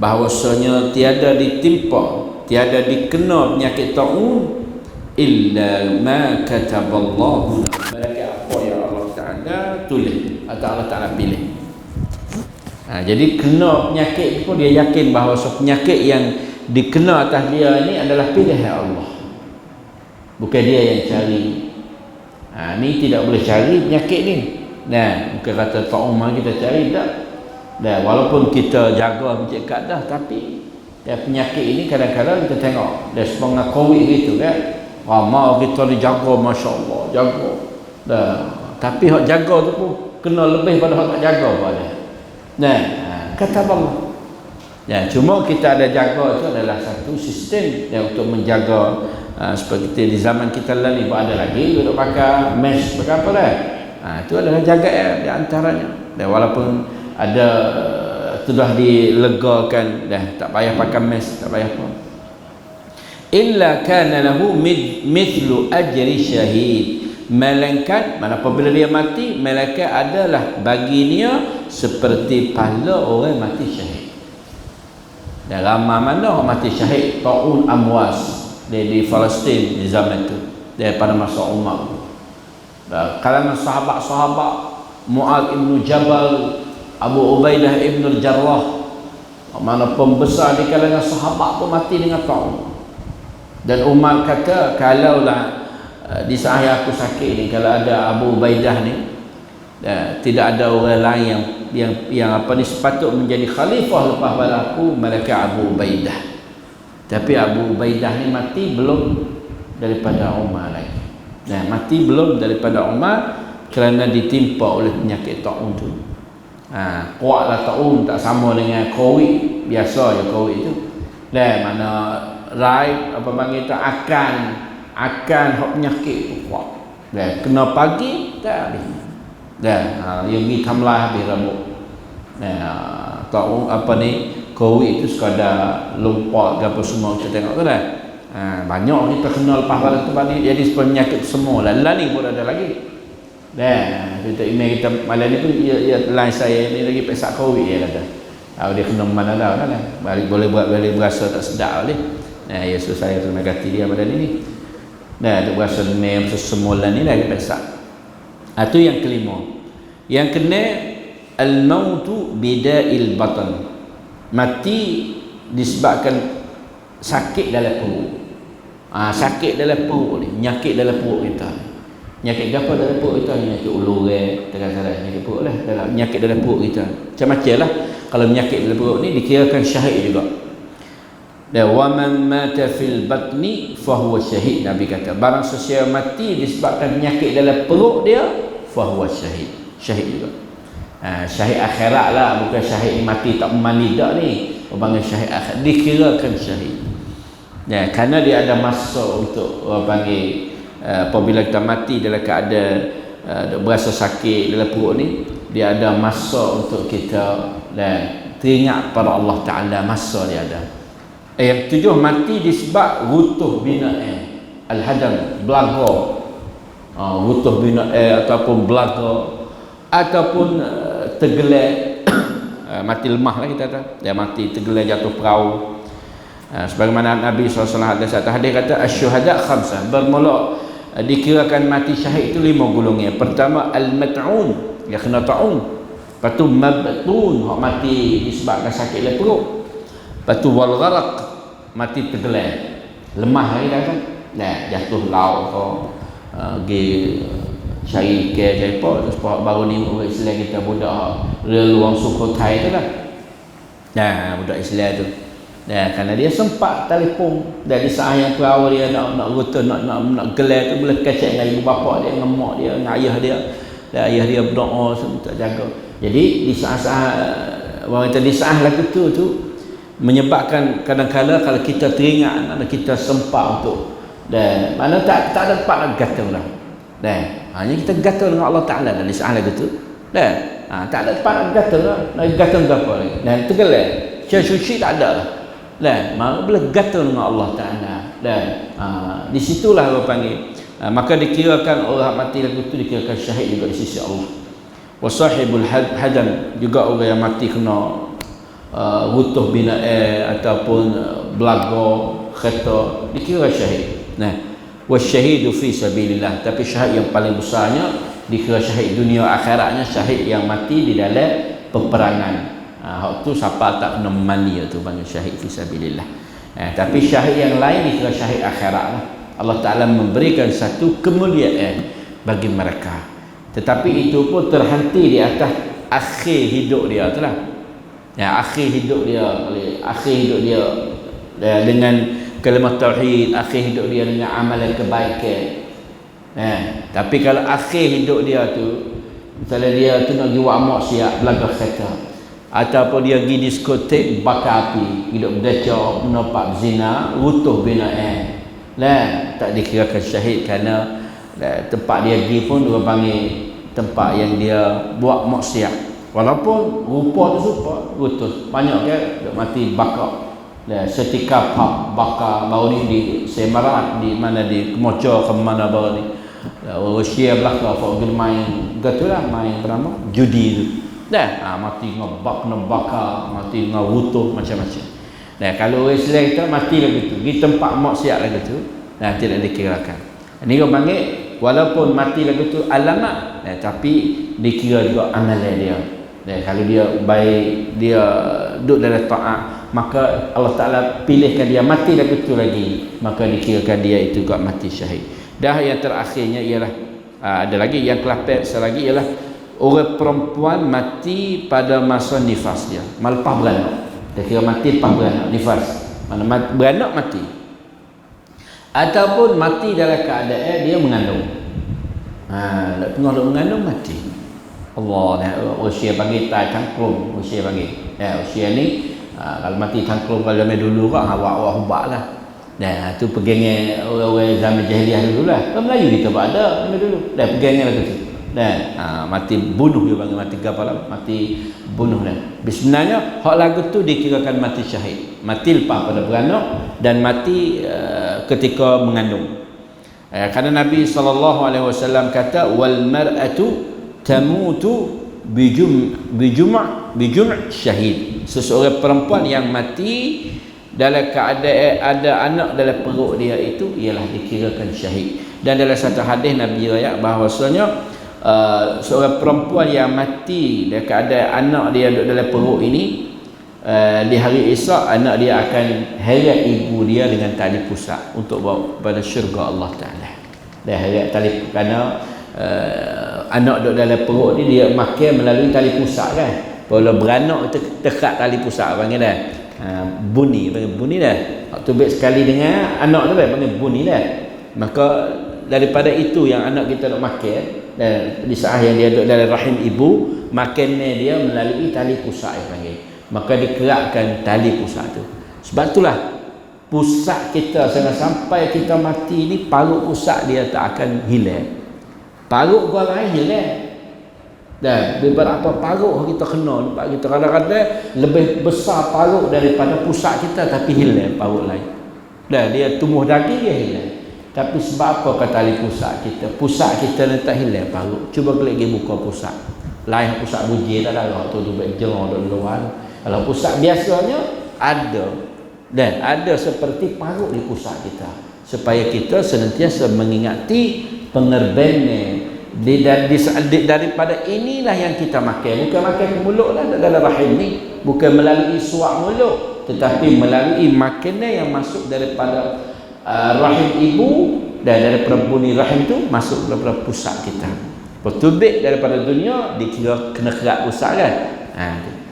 bahawasanya tiada ditimpa, tiada dikena penyakit ta'un illa ma kataballahu, mereka apa yang Allah Ta'ala tulis atau Allah Ta'ala pilih. Jadi kena penyakit pun dia yakin bahawa penyakit yang dikena atas dia ini adalah pilihan Allah, bukan dia yang cari. Ni tidak boleh cari penyakit ni. Bukan kata ta'un kita cari, tak. Walaupun kita jaga macam kadah, tapi penyakit ini kadang-kadang kita tengok dia sepengah COVID gitu kan, ramai kita dijaga, masya-Allah, jaga. Tapi hak jaga tu pun kena lebih pada hak tak jaga pada. Kata Allah. Cuma kita ada jaga itu adalah satu sistem untuk menjaga, seperti di zaman kita lah ni ada lagi duduk pakai mask, pakai apa dah. Itu adalah jaga di antaranya. Dan walaupun ada sudah dilegakan dah, tak payah pakai mask, tak payah apa. illa kana lahu mithlu ajri syahid, melainkan apabila dia mati, malaikat adalah bagi dia seperti pahala orang mati syahid. Dan ramai mana orang mati syahid Ta'un Amwas di Palestin di zaman itu, daripada masa Umar. Kalangan sahabat-sahabat Mu'adz ibn Jabal, Abu Ubaidah ibn Jarrah, mana pembesar di kalangan sahabat pun mati dengan Ta'un. Dan Umar kata, kalaulah di saat aku sakit ni, kalau ada Abu Ubaidah ni, tidak ada orang lain yang sepatut menjadi khalifah lepas pada aku, malaikat Abu Ubaidah. Tapi Abu Ubaidah ni mati belum daripada Umar lagi. Mati belum daripada Umar kerana ditimpa oleh penyakit Ta'un tu. Kuatlah Ta'un, tak sama dengan COVID biasa je COVID tu. Mana panggil tu akan hak penyakit tu kuat. Kena pagi tak habis. Yang pergi tamlah habis rambut. Ta'un COVID itu sekadar lompat ke apa semua kita tengok tu dah. Banyak kita kena lepas pada tu balik jadi penyakit semua lah ni pun ada lagi. Kita email kita malam ni pun ya line saya ni lagi pesak COVID dia kata. Dia kena mana dah kan. Balik boleh buat balik berasa tak sedap boleh. Yesus saya terima kasih dia pada ni. Dia berasa memang semula ni lagi pesak. Itu yang kelima. Yang kena al-mautu bida'il batan. Mati disebabkan sakit dalam perut. Sakit dalam perut ni, penyakit dalam perut kita. Penyakit apa dalam perut kita? Penyakit ulur penyakit perut lah. Penyakit dalam perut kita. Macam-macam lah. Kalau penyakit dalam perut ni dikirakan syahid juga. Dan wa man mata fil batni fahuwa syahid, Nabi kata. Barang sesiapa mati disebabkan penyakit dalam perut dia, fahuwa syahid. Syahid juga. Syahid akhirat lah, bukan syahid mati tak mandi dak ni. Orang syahid akhirat dikirakan syahid. Kerana dia ada masa untuk panggil apabila kita mati dalam keadaan berasa sakit dalam perut ni, dia ada masa untuk kita teringat pada Allah Ta'ala, masa dia ada. Yang tujuh, mati disebab rutuh bina'in al-hadam, belaga. Rutuh bina'in ataupun belaga ataupun tergelak. Mati lemah lah kita kata. Dia mati tergelak jatuh perahu. Sebagaimana Nabi SAW ada satu hadis kata asy-syuhada khamsah, bermula dikirakan mati syahid itu 5 golongan. Pertama al-mat'un, yang kena ta'un. Lepas tu mabtun, hak mati disebabkan sakit dalam perut. Lepas tu wal gharaq, mati tergelak, lemah lagi dah kan. Jatuh laut ke cari ke apa terus baru ni orang Islam kita budak reluang Sukhothai tu lah. Budak Islam tu. Kerana dia sempat telefon dari saat yang perahu dia nak rutuh nak gelar tu, boleh kacak dengan ibu bapa dia, dengan mak dia, dengan ayah dia. Dan ayah dia berdoa tak jaga. Jadi di saat-saat orang kata di saat lagu tu menyebabkan kadang-kadang kalau kita teringat kita sempat untuk mana tak ada tempat nak gatal lah. Hanya kita gatal dengan Allah Ta'ala dari saat lagu tu. Tak ada tempat nak gatal lah. Nak gatal ke apa lagi. Tergelak. Syuci tak ada lah. Maka boleh gatal dengan Allah Ta'ala. Di situlah orang panggil. Maka dikirakan orang mati lagu tu dikirakan syahid juga di sisi Allah. Wasahibul hadam, juga orang yang mati kena rutuh bina'in ataupun belaga kereta dikira syahid. Wasyahidu fi sabilillah, tapi syahid yang paling besarnya dikira syahid dunia akhiratnya, syahid yang mati di dalam peperangan. Hak tu siapa tak kena mani tu panggil syahid fi sabilillah. Tapi syahid yang lain dikira syahid akhirat lah. Allah Ta'ala memberikan satu kemuliaan bagi mereka, tetapi itu pun terhenti di atas akhir hidup dia tu lah. Akhir hidup dia dengan kalimah tauhid, akhir hidup dia dengan amalan kebaikan. Tapi kalau akhir hidup dia tu, misalnya dia tu nak pergi buat maksiat, belaga kereta, ataupun dia pergi diskotek bakar api, hidup berdacak, menopap zina, rutuh bina'in, tak dikirakan syahid. Kerana tempat dia pergi pun dia panggil tempat yang dia buat maksiat, walaupun rupa tu serupa, rutuh banyak ke dia mati bakar. setika bakar baru ni di Semarat, di mana di Kemoco ke mana baru ni Rusia belakang pergi main gatulah, main bernama judi tu mati ngebak bakar, mati ngawutuh macam-macam. Kalau orang Islam kita mati lagu tu di tempat maksiat lagu tu tidak dikirakan. Ini orang panggil walaupun mati lagu tu alamat tapi dikira juga amalan dia. Kalau dia baik, dia duduk dalam taat, maka Allah Ta'ala pilihkan dia mati lagu tu lagi, maka dikirakan dia itu juga mati syahid. Dah yang terakhirnya ialah ada lagi yang kelapet selagi ialah orang perempuan mati pada masa nifas dia, melepas beranak. Dia kira mati lepas beranak, nifas. Mana beranak mati. Ataupun mati dalam keadaan dia mengandung. Tengah duk mengandung mati. Allah, usia panggil tai tangklung, usia panggil. Usia ni kalau mati tangklung kalau zaman dulu kan awak hubak lah. Tu pegangnya orang-orang zaman jahiliah dulu lah. Orang Melayu kita pun ada zaman dulu. Pegangnya lah tu. Mati bunuh dia panggil, mati gapalah, mati bunuh dah. Sebenarnya hak lagu tu dikirakan mati syahid, mati lepas pada beranak dan mati ketika mengandung. Karena Nabi SAW kata wal mar'atu tamutu bijum' syahid. Seseorang perempuan yang mati dalam keadaan ada anak dalam perut dia itu ialah dikirakan syahid. Dan dalam satu hadis Nabi riwayat bahawasanya seorang perempuan yang mati dalam keadaan anak dia duduk dalam perut ini di hari esok anak dia akan heret ibu dia dengan tali pusat untuk bawa pada syurga Allah Ta'ala. Dia heret tali kerana anak duduk dalam perut ni dia makan melalui tali pusat kan. Kalau beranak itu dekat tali pusat panggil dah bunyi, panggil bunyi dah. Waktu baik sekali dengan anak tu panggil bunyi dah. Maka daripada itu yang anak kita nak makan dan di saat yang dia duduk dalam rahim ibu, makannya dia melalui tali pusat yang panggil. Maka dikerakkan tali pusat tu. Sebab itulah pusat kita sampai kita mati ni, parut pusat dia tak akan hilang. Parut gua lain hilang. Dan beberapa parut kita kena, nampak kita kadang-kadang lebih besar parut daripada pusat kita tapi hilang parut lain. Dan dia tumbuh daging dia hilang. Tapi sebab apa kata tali pusat kita? Pusat kita ni tak hilang parut. Cuba klik pergi buka pusat. Lain pusat bujir tak ada waktu tu baik jerang duk luar. Kalau pusat biasanya ada. Dan ada seperti parut di pusat kita. Supaya kita senantiasa mengingati pengerbannya. Daripada inilah yang kita makan. Bukan makan ke mulut lah dalam rahim ni. Bukan melalui suak mulut. Tetapi melalui makanan yang masuk daripada rahim ibu dan daripada bunyi rahim tu masuk daripada pusat kita. Bertubik daripada dunia dikira kena kerak pusat kan.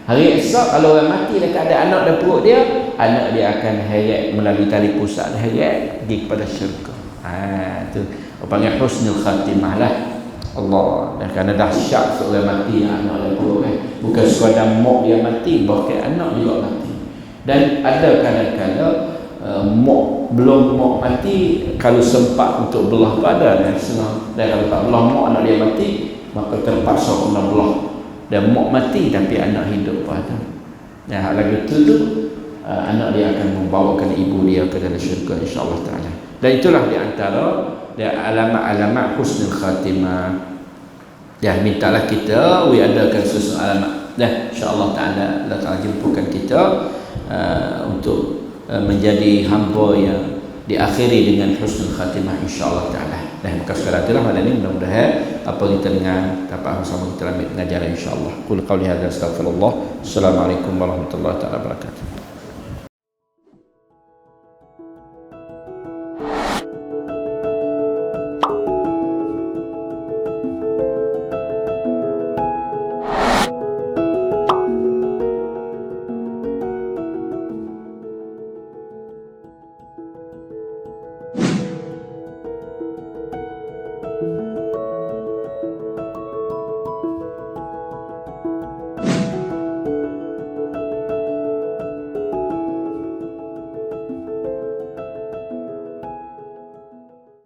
Hari esok kalau orang mati dekat ada anak dan perut dia, anak dia akan heret melalui tali pusat, heret pergi kepada syurga. Tu panggil husnul khatimah lah. Allah, dan kerana dahsyat seorang mati anak dan perut kan. Bukan sekadar mak dia mati, bahkan anak juga mati. Dan ada kadang-kadang belum mak mati, kalau sempat untuk belah pada dan senang. Dan kalau tak belah mak anak dia mati, maka terpaksa kena belah. Dan mak mati tapi anak hidup pada. Dan hal lagi tu anak dia akan membawakan ibu dia ke dalam syurga insya-Allah taala. Dan itulah di antara alamat-alamat husnul khatimah. Ya, mintalah kita adakan susun alamat. Dan insya-Allah taala Allah Taala jemputkan kita untuk menjadi hamba yang diakhiri dengan husnul khatimah insya-Allah taala. Dan maka sekarang itulah malam ini mudah-mudahan apa kita dengar dapat bersama kita ambil pengajaran insya-Allah. Qul qauli hadza astaghfirullah. Assalamualaikum warahmatullahi wabarakatuh.